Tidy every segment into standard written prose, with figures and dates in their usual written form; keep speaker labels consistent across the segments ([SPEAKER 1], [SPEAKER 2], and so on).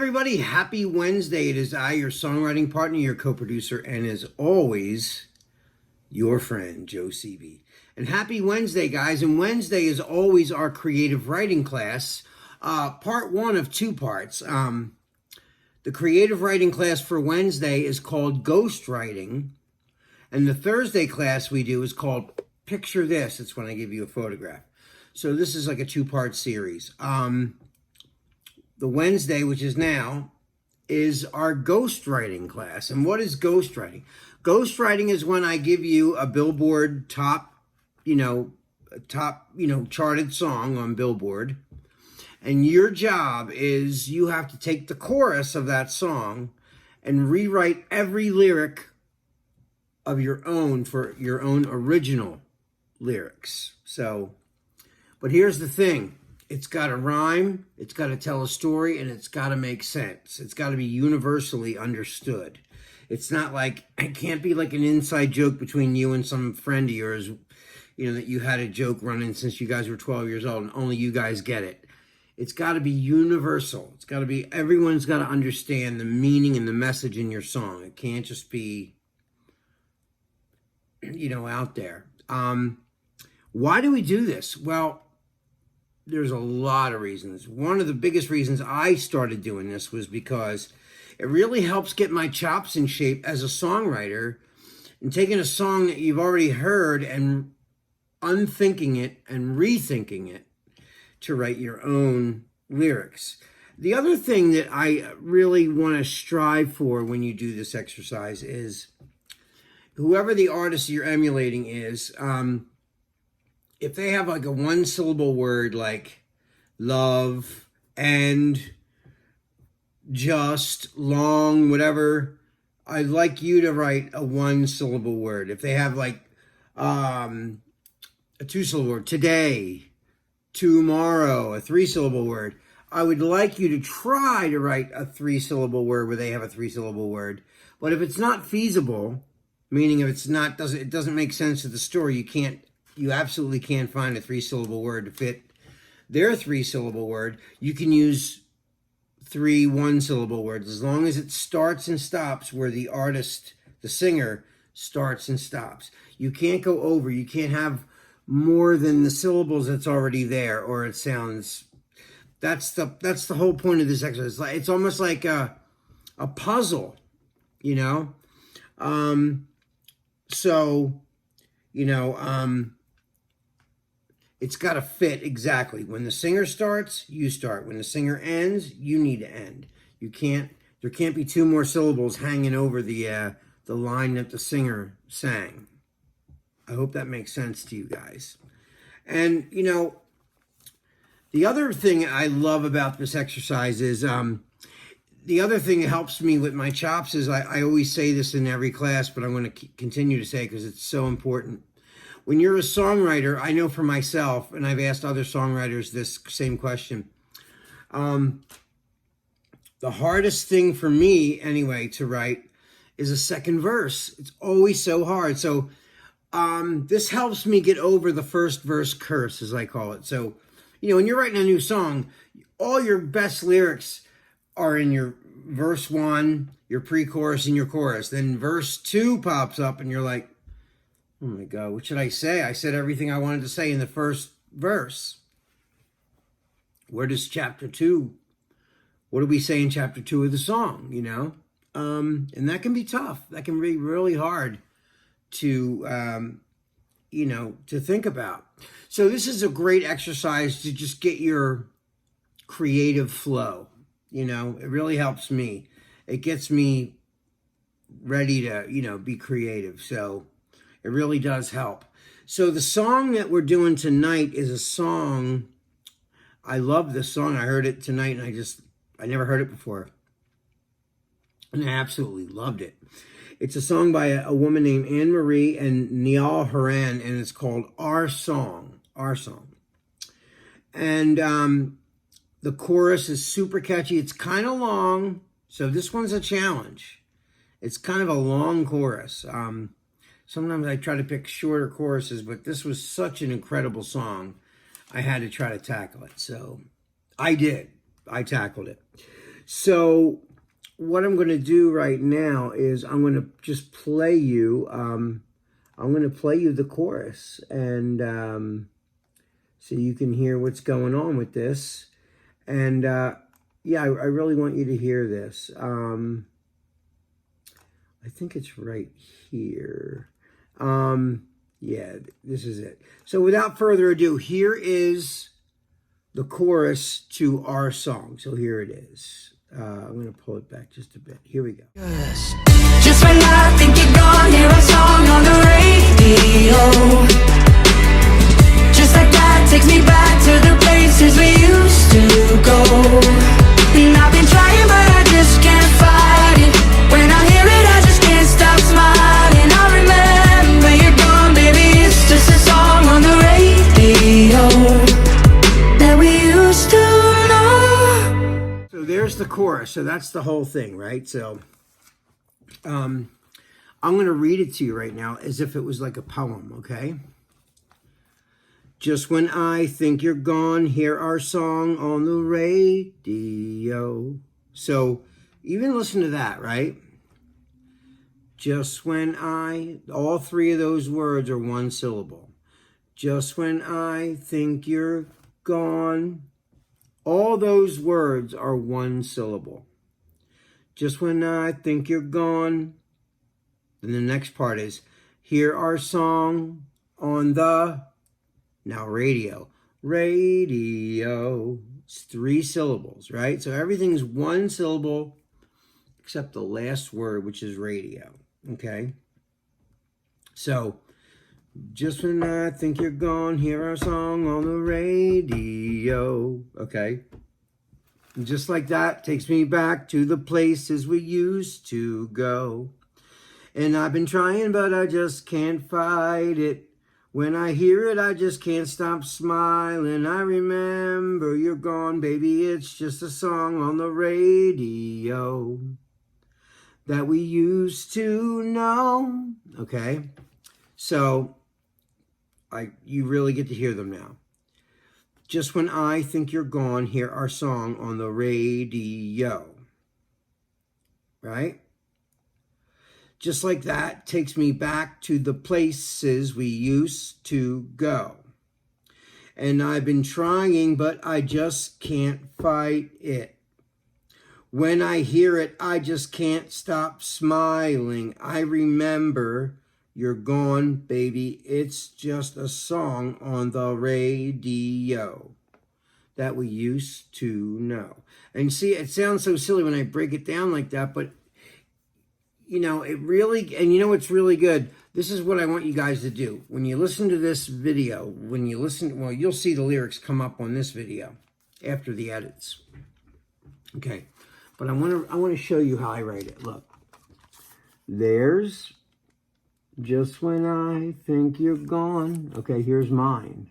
[SPEAKER 1] everybody. Happy Wednesday. It is I, your songwriting partner, your co-producer, and as always, your friend, Joe CB. And happy Wednesday, guys. And Wednesday is always our creative writing class. Part one of two parts. The creative writing class for Wednesday is called Ghostwriting. And the Thursday class we do is called Picture This. It's when I give you a photograph. So this is like a two-part series. The Wednesday, which is now, is our ghostwriting class. And what is ghostwriting? Ghostwriting is when I give you a Billboard top charted song on Billboard. And your job is you have to take the chorus of that song and rewrite every lyric of your own for your own original lyrics. So, but here's the thing. It's got to rhyme, it's got to tell a story, and it's got to make sense. It's got to be universally understood. It's not like, it can't be like an inside joke between you and some friend of yours, that you had a joke running since you guys were 12 years old and only you guys get it. It's got to be universal. It's got to be, everyone's got to understand the meaning and the message in your song. It can't just be, out there. Why do we do this? Well, there's a lot of reasons. One of the biggest reasons I started doing this was because it really helps get my chops in shape as a songwriter and taking a song that you've already heard and unthinking it and rethinking it to write your own lyrics. The other thing that I really want to strive for when you do this exercise is whoever the artist you're emulating is, if they have like a one-syllable word like love, end, just, long, whatever, I'd like you to write a one-syllable word. If they have like a two-syllable word, today, tomorrow, a three-syllable word, I would like you to try to write a three-syllable word where they have a three-syllable word. But if it's not feasible, meaning if it's not, it doesn't make sense to the story, you absolutely can't find a three-syllable word to fit their three-syllable word. You can use 3 one-syllable words as long as it starts and stops where the artist, the singer, starts and stops. You can't go over. You can't have more than the syllables that's already there, or it sounds. That's the whole point of this exercise. It's almost like a puzzle, It's got to fit exactly. When the singer starts, you start. When the singer ends, you need to end. There can't be 2 more syllables hanging over the line that the singer sang. I hope that makes sense to you guys. And, the other thing I love about this exercise is, the other thing that helps me with my chops is I always say this in every class, but I'm going to continue to say it because it's so important. When you're a songwriter, I know for myself, and I've asked other songwriters this same question, the hardest thing for me, anyway, to write is a second verse. It's always so hard. So this helps me get over the first verse curse, as I call it. So, when you're writing a new song, all your best lyrics are in your verse 1, your pre-chorus, and your chorus. Then verse 2 pops up, and you're like, oh my God, what should I say? I said everything I wanted to say in the first verse. Where does chapter 2, what do we say in chapter 2 of the song, And that can be tough. That can be really hard to, to think about. So this is a great exercise to just get your creative flow. It really helps me. It gets me ready to, be creative. So it really does help. So the song that we're doing tonight is a song. I love this song. I heard it tonight and I never heard it before. And I absolutely loved it. It's a song by a woman named Anne Marie and Niall Horan, and it's called Our Song. Our Song. And the chorus is super catchy. It's kind of long, so this one's a challenge. It's kind of a long chorus. Sometimes I try to pick shorter choruses, but this was such an incredible song. I had to try to tackle it. So I did. I tackled it. So what I'm going to do right now is I'm going to just play you, I'm going to play you the chorus, and so you can hear what's going on with this. And yeah, I really want you to hear this. I think it's right here. Yeah, this is it. So without further ado, here is the chorus to our song. So here it is. I'm going to pull it back just a bit. Here we go.
[SPEAKER 2] Just when I think you're gone, hear a song on the radio. Just like that takes me back to the places we used to go. And I've been trying but I just can't fight it. When I hear it I just can't stop smiling. I remember you're gone, baby, it's just a song on the radio that we used to know.
[SPEAKER 1] So there's the chorus. So that's the whole thing, right? So I'm going to read it to you right now as if it was like a poem, okay? Just when I think you're gone, hear our song on the radio. So even listen to that, right? Just when all three of those words are one syllable. Just when I think you're gone, all those words are one syllable. Just when I think you're gone. Then the next part is, hear our song on the, now radio. Radio. It's three syllables, right? So everything's one syllable except the last word, which is radio, okay? So, just when I think you're gone, hear our song on the radio, okay? And just like that, takes me back to the places we used to go. And I've been trying, but I just can't fight it. When I hear it, I just can't stop smiling. I remember you're gone, baby, it's just a song on the radio that we used to know. Okay, so you really get to hear them now. Just when I think you're gone, hear our song on the radio. Right? Just like that takes me back to the places we used to go. And I've been trying, but I just can't fight it. When I hear it, I just can't stop smiling. I remember you're gone, baby. It's just a song on the radio that we used to know. And see, it sounds so silly when I break it down like that, but you know, it really, and you know what's really good? This is what I want you guys to do. When you listen to this video, well, you'll see the lyrics come up on this video after the edits. Okay, but I want to show you how I write it. Look, there's just when I think you're gone. Okay, here's mine.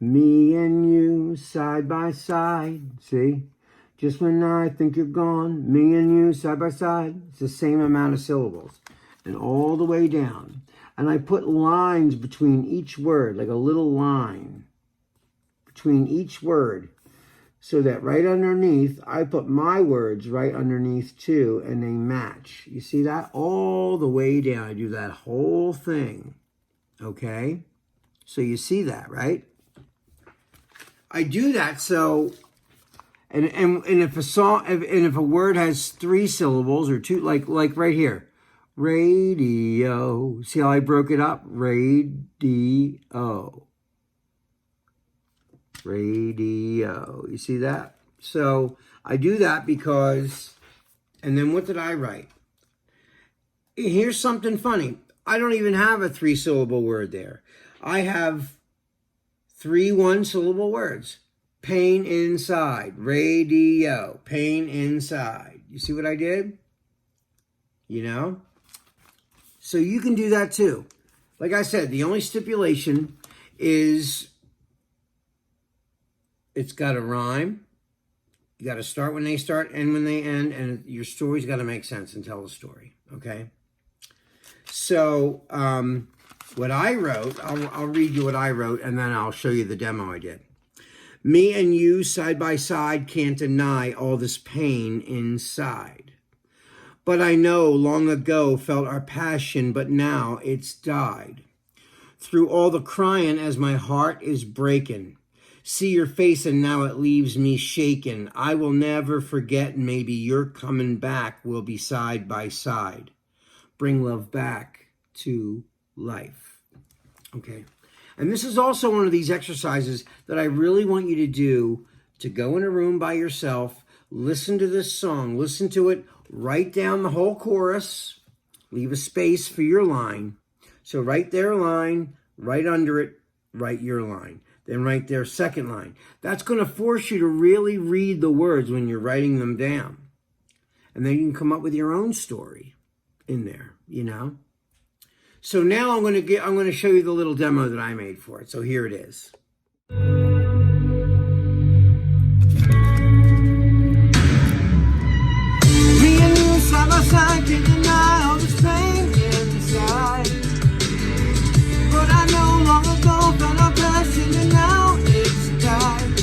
[SPEAKER 1] Me and you side by side. See? Just when I think you're gone, me and you side by side. It's the same amount of syllables. And all the way down. And I put lines between each word, like a little line between each word. So that right underneath, I put my words right underneath too, and they match. You see that? All the way down. I do that whole thing. Okay? So you see that, right? I do that so... And if a song, and if a word has three syllables or two, like right here, radio. See how I broke it up? Radio. Radio. You see that? So I do that because, and then what did I write? Here's something funny. I don't even have a three-syllable word there. I have three one-syllable words. Pain inside, radio, pain inside. You see what I did? You know? So you can do that too. Like I said, the only stipulation is it's got to rhyme. You got to start when they start, end when they end, and your story's got to make sense and tell the story, okay? So what I wrote, I'll read you what I wrote, and then I'll show you the demo I did. Me and you side by side can't deny all this pain inside. But I know long ago felt our passion, but now it's died. Through all the crying as my heart is breaking. See your face and now it leaves me shaken. I will never forget, maybe you're coming back. We'll be side by side. Bring love back to life. Okay. And this is also one of these exercises that I really want you to do, to go in a room by yourself, listen to this song, listen to it, write down the whole chorus, leave a space for your line. So right there, line, right under it, write your line. Then right there, second line. That's going to force you to really read the words when you're writing them down. And then you can come up with your own story in there, you know. So now I'm going to show you the little demo that I made for it. So here it is. Me and you side by side can't deny all this pain inside. But I know long ago felt our passion and now it's died.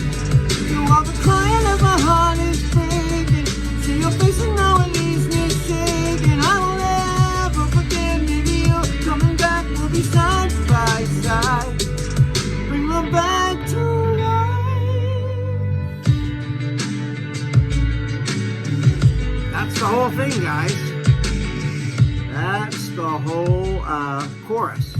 [SPEAKER 1] Through all the crying as my heart is breaking. See your face and now it leaves me shaking. I will never forget, maybe you're coming back. We'll be side by side. Bring love back to life. That's the whole thing, guys. That's the whole chorus.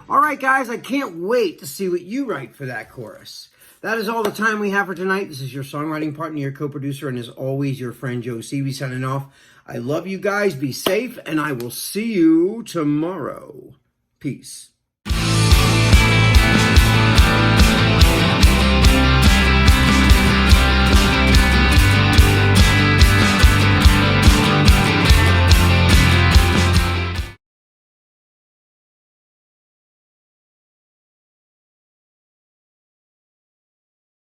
[SPEAKER 1] All right, guys, I can't wait to see what you write for that chorus. That is all the time we have for tonight. This is your songwriting partner, your co-producer, and as always, your friend Joe Seavey signing off. I love you guys. Be safe, and I will see you tomorrow. Peace.